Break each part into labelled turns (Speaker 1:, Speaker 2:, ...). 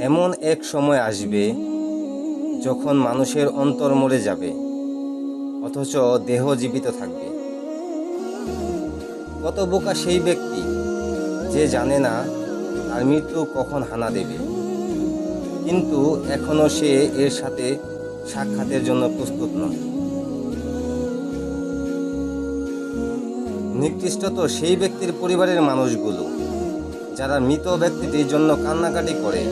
Speaker 1: এমন এক সময় আসবে যখন মানুষের অন্তর মরে যাবে, অথচ দেহ জীবিত থাকবে। কত বোকা সেই ব্যক্তি যে জানে না তার মৃত্যু কখন হানা দেবে, কিন্তু এখনো সে এর সাথে সাক্ষাতের জন্য প্রস্তুত নয়। নিকৃষ্ট তো সেই ব্যক্তির পরিবারের মানুষগুলো যারা মৃত ব্যক্তিটির জন্য কান্নাকাটি করে,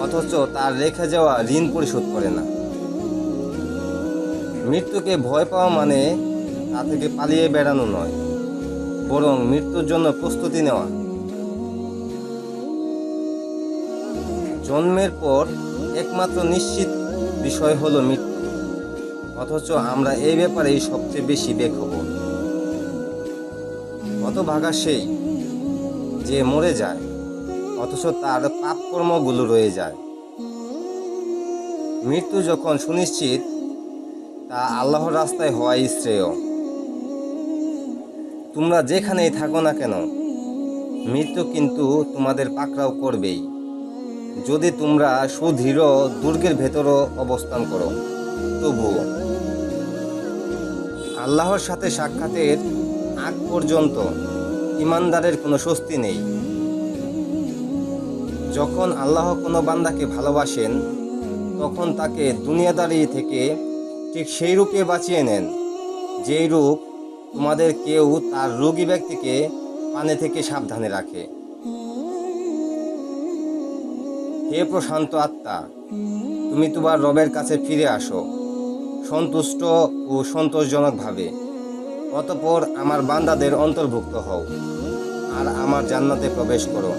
Speaker 1: অথচ তার রেখে যাওয়া ঋণ পরিশোধ করে না। মৃত্যুকে ভয় পাওয়া মানে তা থেকে পালিয়ে বেড়ানো নয়, বরং মৃত্যুর জন্য প্রস্তুতি নেওয়া। জন্মের পর একমাত্র নিশ্চিত বিষয় হলো মৃত্যু, অথচ আমরা এই ব্যাপারেই সবচেয়ে বেশি বেখবর। হতভাগা সেই যে মরে যায়, অথচ তার পাপকর্মগুলো রয়ে যায়। মৃত্যু যখন সুনিশ্চিত, তা আল্লাহর রাস্তায় হওয়াই শ্রেয়। তোমরা যেখানেই থাকো না কেন, মৃত্যু কিন্তু তোমাদের পাকড়াও করবেই, যদি তোমরা সুদৃঢ় দুর্গের ভেতরও অবস্থান করো। তবুও আল্লাহর সাথে সাক্ষাতের আগ পর্যন্ত ইমানদারের কোনো স্বস্তি নেই। যখন আল্লাহ কোনো বান্দাকে ভালোবাসেন, তখন তাকে দুনিয়াদারি থেকে ঠিক সেই রূপে বাঁচিয়ে নেন, যেই রূপ তোমাদের কেউ তার রোগী ব্যক্তিকে পানি থেকে সাবধানে রাখে। হে প্রশান্ত আত্মা, তুমি তোমার রবের কাছে ফিরে আসো সন্তুষ্ট ও সন্তোষজনকভাবে। অতঃপর আমার বান্দাদের অন্তর্ভুক্ত হও আর আমার জান্নাতে প্রবেশ করো।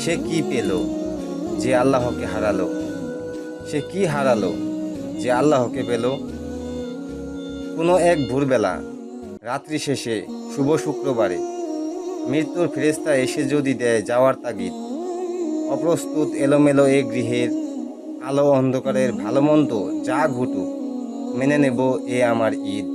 Speaker 1: সে কি পেল যে আল্লাহকে হারালো? সে কি হারালো যে আল্লাহকে পেল? কোনো এক ভোরবেলা রাত্রি শেষে শুভ শুক্রবারে মৃত্যুর ফেরেশতা এসে যদি দেয় যাওয়ার তাগিদ, অপ্রস্তুত এলোমেলো এ গৃহের আলো অন্ধকারের ভালো মন্দ যা ঘটুক, মেনে নেব এ আমার ঈদ।